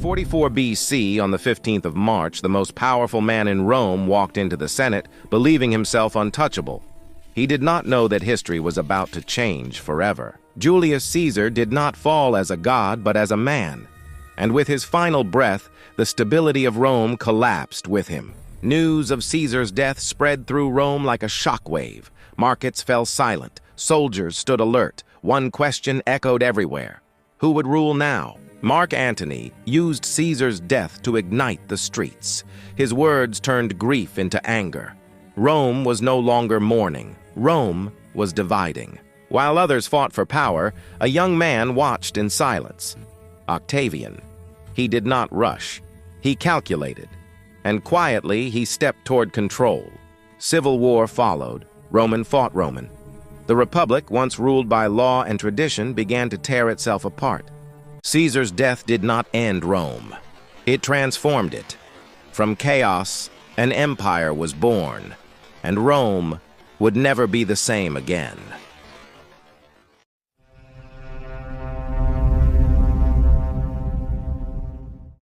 44 BC, on the 15th of March, the most powerful man in Rome walked into the Senate, believing himself untouchable. He did not know that history was about to change forever. Julius Caesar did not fall as a god, but as a man. And with his final breath, the stability of Rome collapsed with him. News of Caesar's death spread through Rome like a shockwave. Markets fell silent. Soldiers stood alert. One question echoed everywhere. Who would rule now? Mark Antony used Caesar's death to ignite the streets. His words turned grief into anger. Rome was no longer mourning. Rome was dividing. While others fought for power, a young man watched in silence. Octavian. He did not rush. He calculated. And quietly, he stepped toward control. Civil war followed. Roman fought Roman. The Republic, once ruled by law and tradition, began to tear itself apart. Caesar's death did not end Rome. It transformed it. From chaos, an empire was born, and Rome would never be the same again.